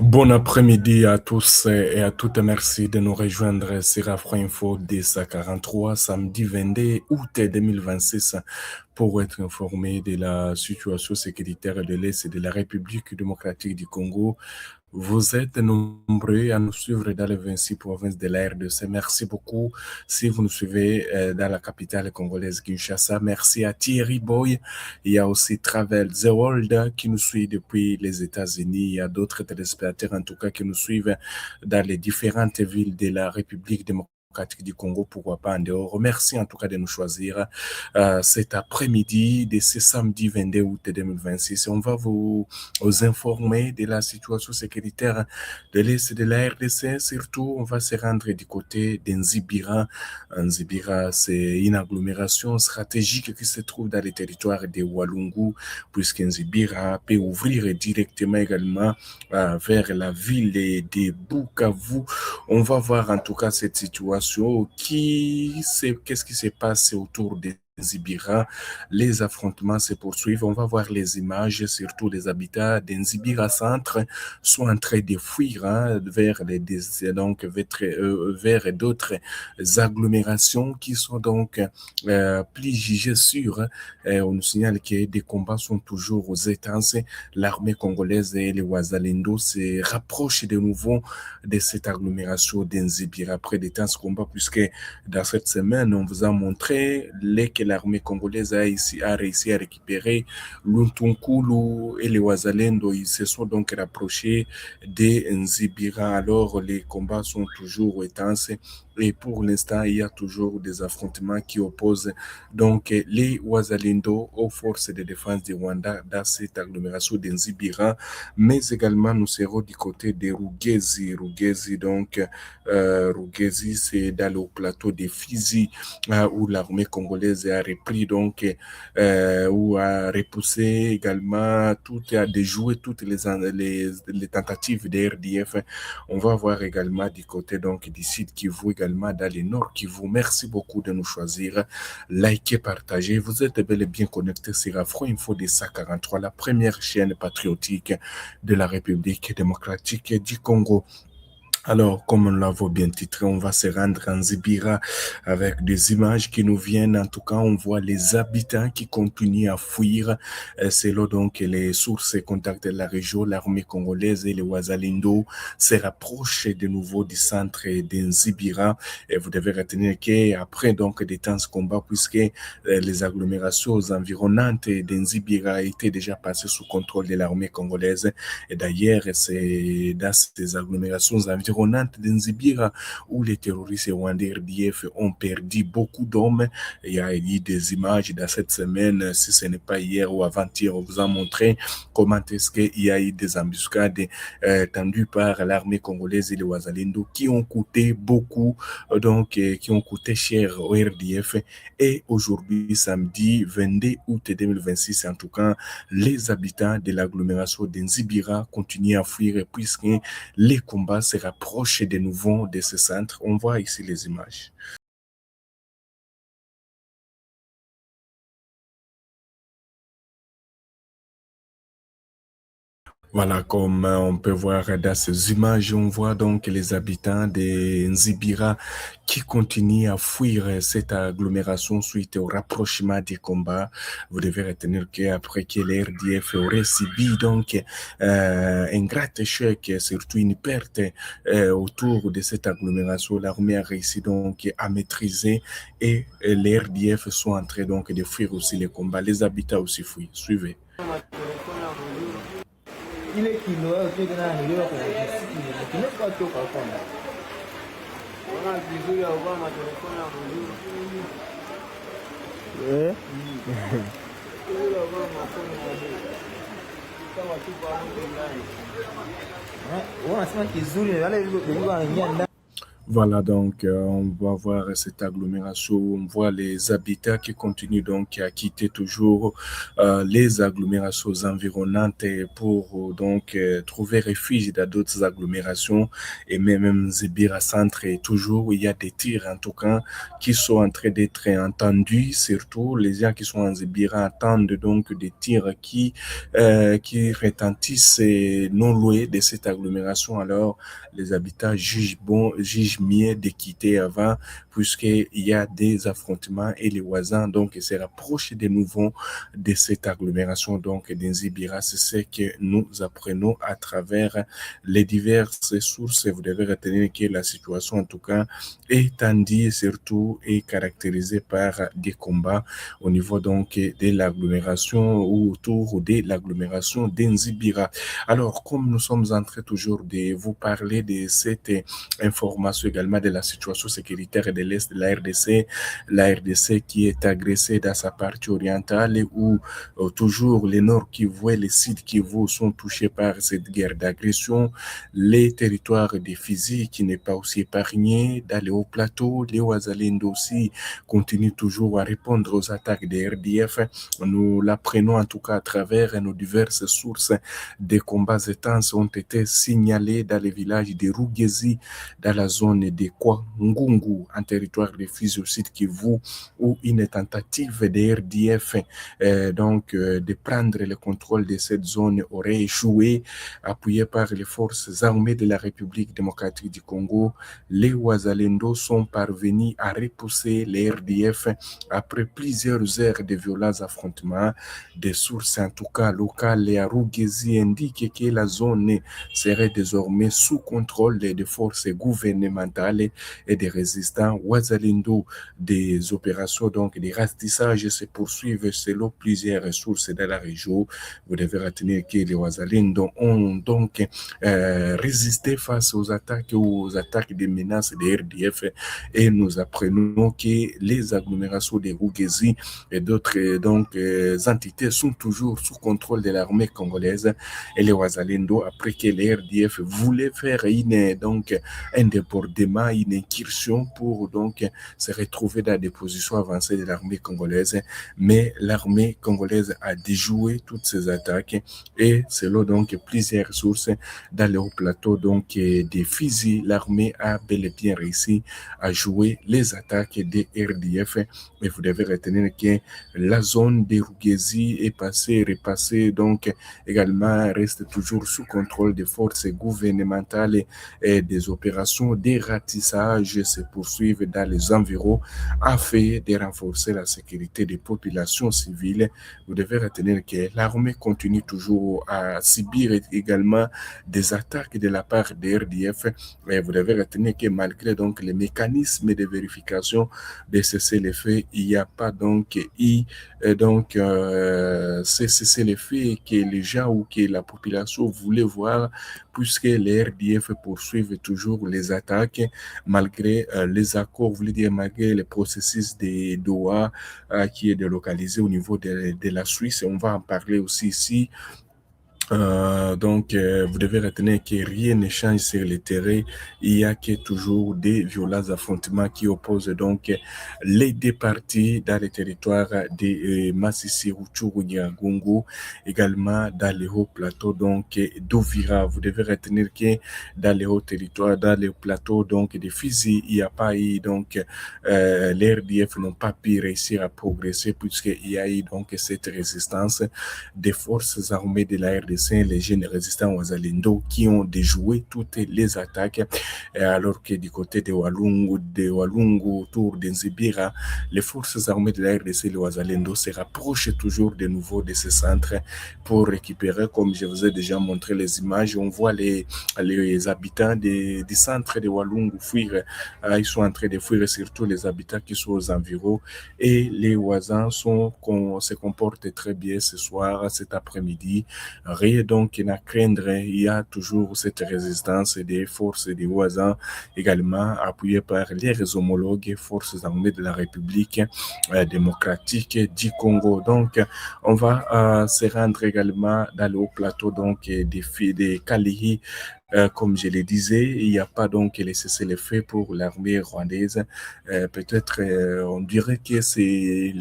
Bon après-midi à tous et à toutes. Merci de nous rejoindre sur Afro Info DC43, samedi 22 août 2026, pour être informé de la situation sécuritaire de l'Est de la République démocratique du Congo. Vous êtes nombreux à nous suivre dans les 26 provinces de la RDC. Merci beaucoup si vous nous suivez dans la capitale congolaise Kinshasa. Merci à Thierry Boy. Il y a aussi Travel The World qui nous suit depuis les États-Unis. Il y a d'autres téléspectateurs en tout cas qui nous suivent dans les différentes villes de la République démocratique du Congo, pourquoi pas en dehors. Merci en tout cas de nous choisir cet après-midi de ce samedi 22 août 2026. On va vous informer de la situation sécuritaire de l'Est de la RDC. Surtout, on va se rendre du côté d'Nzibira. Nzibira, c'est une agglomération stratégique qui se trouve dans le territoire de Walungu, puisque Nzibira peut ouvrir directement également vers la ville de Bukavu. On va voir en tout cas cette situation. Qu'est-ce qui se passe autour de Nzibira? Les affrontements se poursuivent. On va voir les images, surtout les habitants d'Nzibira Centre sont en train de fuir vers vers d'autres agglomérations qui sont donc plus jugées sûres. On nous signale que des combats sont toujours aux étances. L'armée congolaise et les Wazalendo se rapprochent de nouveau de cette agglomération d'Nzibira après des temps de combat, puisque dans cette semaine, on vous a montré que l'armée congolaise a réussi à récupérer Luntunkulu et les Wazalendo. Ils se sont donc rapprochés de Nzibira. Alors, les combats sont toujours intenses. Et pour l'instant, il y a toujours des affrontements qui opposent donc les Wazalendo aux forces de défense du Rwanda dans cette agglomération d'Nzibira. Mais également, nous serons du côté de Rugezi. Rugezi, donc, Rugezi, c'est dans le plateau de Fizi où l'armée congolaise a repris, donc, où a repoussé également, a déjoué toutes les tentatives de RDF. On va voir également du côté donc du sud Kivu, également dans le nord Kivu. Merci beaucoup de nous choisir. Likez, partagez. Vous êtes bel et bien connectés sur Afro Info de 143, la première chaîne patriotique de la République démocratique du Congo. Alors, comme on l'avait bien titré, on va se rendre en Zibira avec des images qui nous viennent. En tout cas, on voit les habitants qui continuent à fuir. Selon donc les sources et contacts de la région, l'armée congolaise et les Wazalendo se rapprochent de nouveau du centre d'Nzibira. Et vous devez retenir qu'après donc des temps de combat, puisque les agglomérations environnantes d'Nzibira étaient déjà passées sous contrôle de l'armée congolaise. Et d'ailleurs, c'est dans ces agglomérations environnantes d'Nzibira où les terroristes rwandais RDF ont perdu beaucoup d'hommes. Il y a eu des images dans cette semaine, si ce n'est pas hier ou avant-hier, on vous a montré comment est-ce qu'il y a eu des embuscades tendues par l'armée congolaise et les Wazalendo qui ont coûté beaucoup, donc qui ont coûté cher au RDF. Et aujourd'hui, samedi 22 août 2026, en tout cas, les habitants de l'agglomération d'Nzibira continuent à fuir puisque les combats se rapprochent de nouveau de ce centre. On voit ici les images. Voilà, comme on peut voir dans ces images, on voit donc les habitants de Nzibira qui continuent à fuir cette agglomération suite au rapprochement des combats. Vous devez retenir qu'après que les RDF aurait subi donc un grand échec, surtout une perte autour de cette agglomération, l'armée a réussi donc à maîtriser et les RDF sont en train donc de fuir aussi les combats. Les habitants aussi fuient. Suivez. Ile kilo wewe utoke na niliwa kwa kisikini lakini kwa toka kwa wana vizuri au kama telefoni ya mzuri eh ile kama phone ya mzuri kama tupa hapo ndani unasema kizuri wale vilivyo ndani. Voilà, donc on va voir cette agglomération, on voit les habitats qui continuent donc à quitter toujours les agglomérations environnantes pour donc trouver refuge dans d'autres agglomérations et même Zébira Centre et toujours il y a des tirs en tout cas qui sont en train d'être entendus, surtout les gens qui sont en Zébira attendent donc des tirs qui retentissent non loin de cette agglomération. Alors les habitants jugent mieux de quitter avant, puisqu'il y a des affrontements et les voisins donc se rapprochent de nouveau de cette agglomération donc d'Inzibira. C'est ce que nous apprenons à travers les diverses sources. Vous devez retenir que la situation en tout cas est tendue surtout et caractérisée par des combats au niveau donc de l'agglomération ou autour de l'agglomération d'Inzibira. Alors, comme nous sommes en train toujours de vous parler de cette information également de la situation sécuritaire de l'Est de la RDC qui est agressée dans sa partie orientale où toujours les Nord Kivu et les Sud Kivu sont touchés par cette guerre d'agression. Les territoires de Fizi qui n'est pas aussi épargné, dans les hauts plateaux, les Ouazalendo aussi continuent toujours à répondre aux attaques des RDF. Nous l'apprenons en tout cas à travers nos diverses sources. Des combats intenses ont été signalés dans les villages de Rugezi, dans la zone de Kwangungu, en territoire de Fizi au sud Kivu, où une tentative de RDF de prendre le contrôle de cette zone aurait échoué, appuyé par les forces armées de la République démocratique du Congo. Les Ouazalendo sont parvenus à repousser les RDF après plusieurs heures de violents affrontements. Des sources en tout cas locales à Rugezi indiquent que la zone serait désormais sous contrôle des forces gouvernementales et des résistants Ouazalendo. Des opérations donc des ratissages se poursuivent selon plusieurs sources dans la région. Vous devez retenir que les Ouazalendo ont donc résisté face aux attaques des menaces des RDF et nous apprenons que les agglomérations de Rugezi et d'autres entités sont toujours sous contrôle de l'armée congolaise et les Ouazalendo après que les RDF voulaient faire un débordement, une incursion pour donc se retrouver dans des positions avancées de l'armée congolaise, mais l'armée congolaise a déjoué toutes ces attaques et selon donc plusieurs sources dans le haut plateau donc des Fizi, l'armée a bel et bien réussi à jouer les attaques des RDF. Mais vous devez retenir que la zone de Rugezi est repassée, donc également reste toujours sous contrôle des forces gouvernementales et des opérations de ratissage se poursuivent dans les environs afin de renforcer la sécurité des populations civiles. Vous devez retenir que l'armée continue toujours à subir également des attaques de la part des RDF. Et vous devez retenir que malgré donc les mécanismes de vérification de cessez-le-feu, il n'y a pas donc cessez-le-feu que les gens ou que la population voulait voir puisque les RDF poursuivent toujours les attaques malgré les accords, vous voulez dire malgré le processus de Doha qui est délocalisé au niveau de la Suisse. On va en parler aussi ici. Vous devez retenir que rien ne change sur le terrain. Il y a que toujours des violents affrontements qui opposent donc les deux parties dans les territoires de Massissi, Rutshuru, Nyiragongo, également dans les hauts plateaux donc d'Ovira. Vous devez retenir que dans les hauts territoires, dans les plateaux donc de Fizi, il n'y a pas eu donc les RDF n'ont pas pu réussir à progresser puisqu'il y a eu donc cette résistance des forces armées de la RDC, les jeunes résistants Ouazalendo qui ont déjoué toutes les attaques, alors que du côté de Walungu autour d'Inzibira, les forces armées de la RDC, les Ouazalendo, se rapprochent toujours de nouveau de ce centre pour récupérer, comme je vous ai déjà montré les images, on voit les habitants du centre de Walungu fuir, ils sont en train de fuir, surtout les habitants qui sont aux environs, et les voisins se comportent très bien ce soir, cet après-midi. Rien donc à craindre, il y a toujours cette résistance des forces des voisins, également appuyées par les homologues forces armées de la République démocratique du Congo. Donc, on va se rendre également dans le haut plateau donc des Kalihi Comme je le disais, il n'y a pas donc les cessez-le-feu pour l'armée rwandaise. Peut-être on dirait que c'est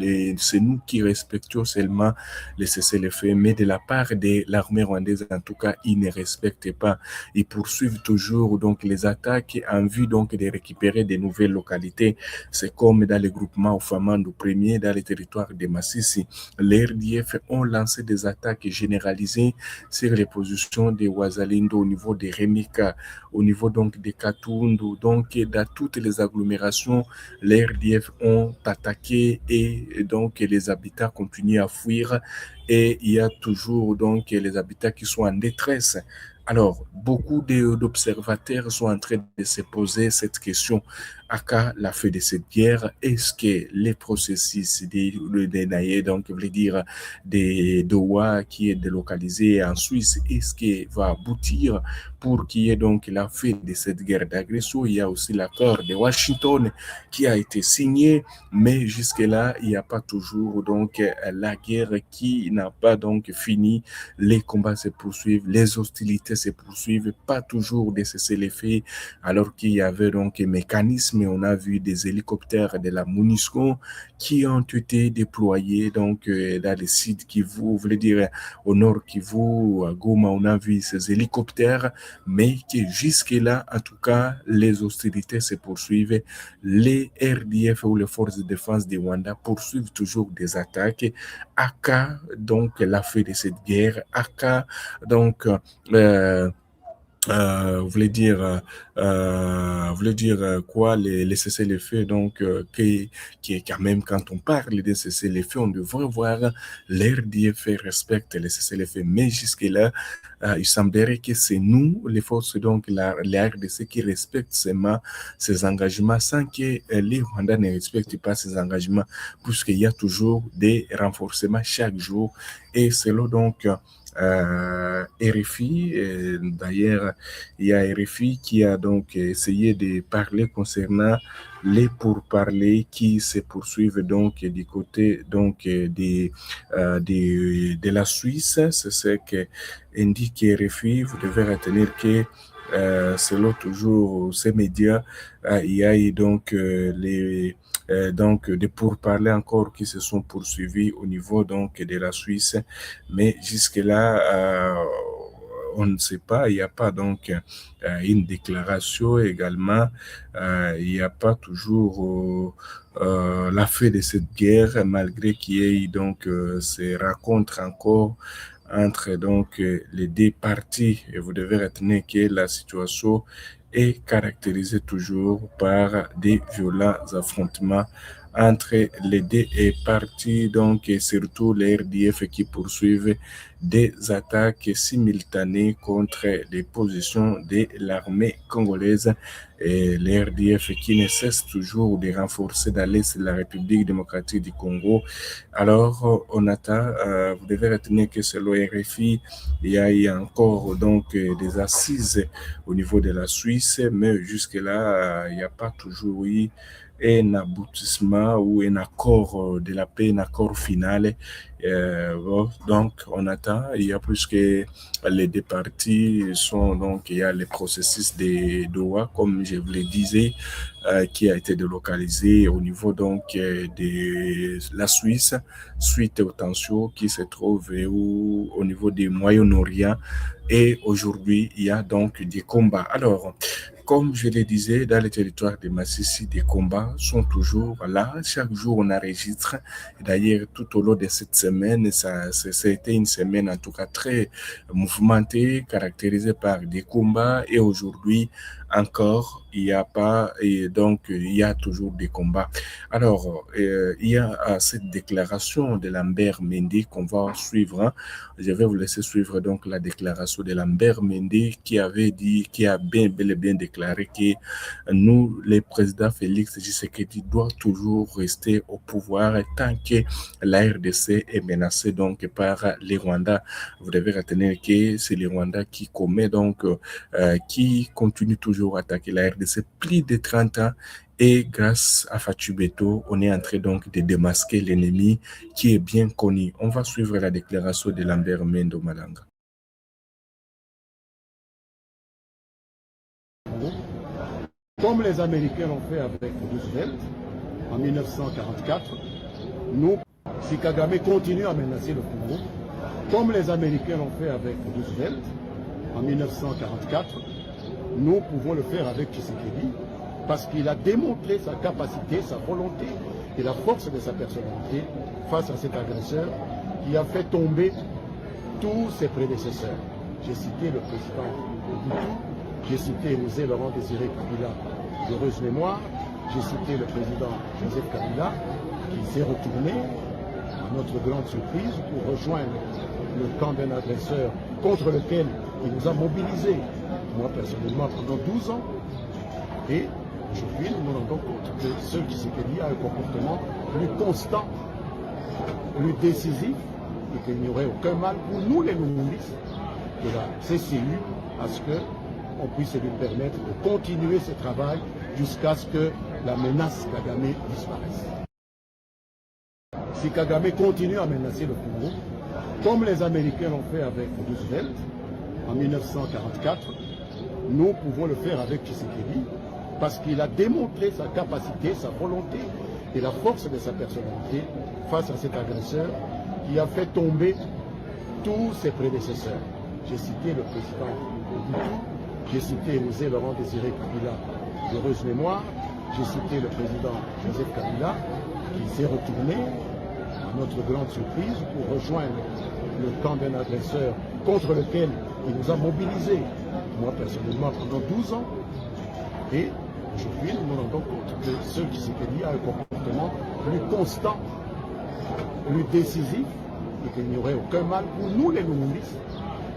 nous qui respectons seulement les cessez-le-feu, mais de la part de l'armée rwandaise, en tout cas, ils ne respectent pas. Ils poursuivent toujours donc les attaques en vue donc de récupérer de nouvelles localités. C'est comme dans le groupement Ofamando premier, dans les territoires de Massissi. Les RDF ont lancé des attaques généralisées sur les positions de Ouazalendo au niveau de Remika, au niveau donc de Katundu, donc dans toutes les agglomérations, les RDF ont attaqué et donc les habitants continuent à fuir et il y a toujours donc les habitants qui sont en détresse. Alors, beaucoup d'observateurs sont en train de se poser cette question. À quand la fin de cette guerre? Est-ce que les processus de Naye, donc, veut dire de Doha qui est délocalisé en Suisse, est-ce qu'il va aboutir pour qu'il y ait donc la fin de cette guerre d'agression? Il y a aussi l'accord de Washington qui a été signé, mais jusque-là, il n'y a pas toujours donc la guerre qui n'a pas donc fini. Les combats se poursuivent, les hostilités se poursuivent, pas toujours de cesser les faits, alors qu'il y avait donc un mécanisme. On a vu des hélicoptères de la MONUSCO qui ont été déployés donc dans les sites Kivu, vous voulez dire au nord Kivu, à Goma, on a vu ces hélicoptères, mais que jusque-là, en tout cas, les hostilités se poursuivent. Les RDF ou les forces de défense du Rwanda poursuivent toujours des attaques. Aka, donc, la fin de cette guerre, Aka, donc, voulait dire quoi les cessez-le-feu donc qui quand même quand on parle de cessez-le-feu on devrait voir l'RDF respecte les cessez-le-feu mais jusque là il semblerait que c'est nous les forces donc la RDC qui respectent seulement ces engagements sans que les Rwandais ne respectent pas ces engagements puisqu'il y a toujours des renforcements chaque jour et c'est là donc RFI. D'ailleurs, il y a RFI qui a donc essayé de parler concernant les pourparlers qui se poursuivent donc du côté donc de la Suisse. C'est ce que indique RFI. Vous devez retenir que selon toujours ces médias, il y a eu donc donc des pourparlers encore qui se sont poursuivis au niveau donc de la Suisse, mais jusque-là, on ne sait pas, il n'y a pas donc une déclaration également, il n'y a pas toujours la fin de cette guerre, malgré qu'il y ait donc ces rencontres encore entre donc les deux parties. Et vous devez retenir que la situation est caractérisée toujours par des violents affrontements entre les deux parties, donc et surtout les RDF qui poursuivent des attaques simultanées contre les positions de l'armée congolaise et les RDF qui ne cessent toujours de renforcer dans l'Est de la République démocratique du Congo. Alors, on attend, vous devez retenir que selon RFI, il y a eu encore donc des assises au niveau de la Suisse, mais jusque-là, il n'y a pas toujours eu un aboutissement ou un accord de la paix, un accord final. Bon, donc, on attend. Il y a plus que les deux parties sont donc, il y a le processus de Doha, comme je vous le disais, qui a été délocalisé au niveau donc de la Suisse suite aux tensions qui se trouvent au niveau du Moyen-Orient. Et aujourd'hui, il y a donc des combats. Alors, comme je le disais, dans le territoire de Massissi, des combats sont toujours là. Chaque jour, on enregistre. D'ailleurs, tout au long de cette semaine, ça a été une semaine en tout cas très mouvementée, caractérisée par des combats. Et aujourd'hui, encore, il n'y a pas, et donc il y a toujours des combats. Alors, il y a cette déclaration de Lambert Mende qu'on va suivre. Hein. Je vais vous laisser suivre donc la déclaration de Lambert Mende qui avait dit, qui a bel et bien déclaré que nous, les présidents Félix Tshisekedi, doit toujours rester au pouvoir tant que la RDC est menacée donc par les Rwandais. Vous devez retenir que c'est les Rwandais qui commet donc, qui continue toujours à attaquer la RDC plus de 30 ans. Et grâce à Fatou Beto, on est en train donc de démasquer l'ennemi qui est bien connu. On va suivre la déclaration de Lambert Mendo Malanga. Comme les Américains l'ont fait avec Roosevelt en 1944, nous, si Kagame continue à menacer le Congo, comme les Américains l'ont fait avec Roosevelt en 1944, nous pouvons le faire avec Tshisekedi parce qu'il a démontré sa capacité, sa volonté et la force de sa personnalité face à cet agresseur qui a fait tomber tous ses prédécesseurs. J'ai cité le président Mobutu, j'ai cité José Laurent Désiré Kabila, d'heureuse mémoire, j'ai cité le président Joseph Kabila qui s'est retourné, à notre grande surprise, pour rejoindre le camp d'un agresseur contre lequel il nous a mobilisés, moi personnellement pendant 12 ans. Et aujourd'hui, nous nous rendons compte que ce Tshisekedi a un comportement plus constant, plus décisif, et qu'il n'y aurait aucun mal pour nous les Lumumbis de la CCU à ce qu'on puisse lui permettre de continuer ce travail jusqu'à ce que la menace Kagame disparaisse. Si Kagame continue à menacer le Congo, comme les Américains l'ont fait avec Roosevelt en 1944, nous pouvons le faire avec Tshisekedi parce qu'il a démontré sa capacité, sa volonté et la force de sa personnalité face à cet agresseur qui a fait tomber tous ses prédécesseurs. J'ai cité le président Mobutu, j'ai cité José Laurent Désiré Kabila, d'heureuse mémoire, j'ai cité le président Joseph Kabila qui s'est retourné, à notre grande surprise, pour rejoindre le camp d'un agresseur contre lequel il nous a mobilisés, moi personnellement pendant 12 ans. Et aujourd'hui, nous nous rendons compte que ce Tshisekedi a un comportement plus constant, plus décisif, et qu'il n'y aurait aucun mal pour nous les Lumumbis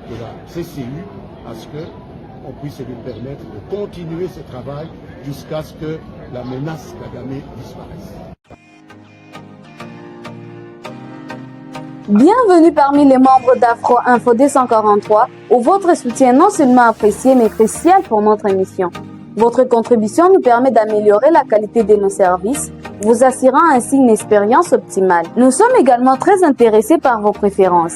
de la CCU à ce qu'on puisse lui permettre de continuer ce travail jusqu'à ce que la menace Kagame disparaisse. Bienvenue parmi les membres d'Afro Info 243 où votre soutien est non seulement apprécié mais crucial pour notre émission. Votre contribution nous permet d'améliorer la qualité de nos services, vous assurant ainsi une expérience optimale. Nous sommes également très intéressés par vos préférences.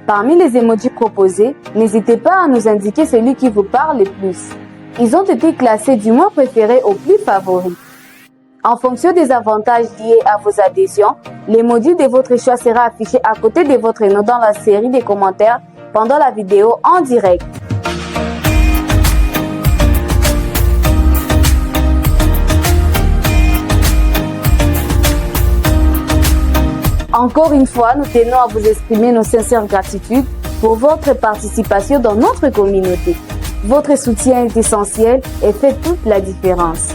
Parmi les emojis proposés, n'hésitez pas à nous indiquer celui qui vous parle le plus. Ils ont été classés du moins préféré au plus favori. En fonction des avantages liés à vos adhésions, l'emoji de votre choix sera affiché à côté de votre nom dans la série des commentaires pendant la vidéo en direct. Encore une fois, nous tenons à vous exprimer nos sincères gratitudes pour votre participation dans notre communauté. Votre soutien est essentiel et fait toute la différence.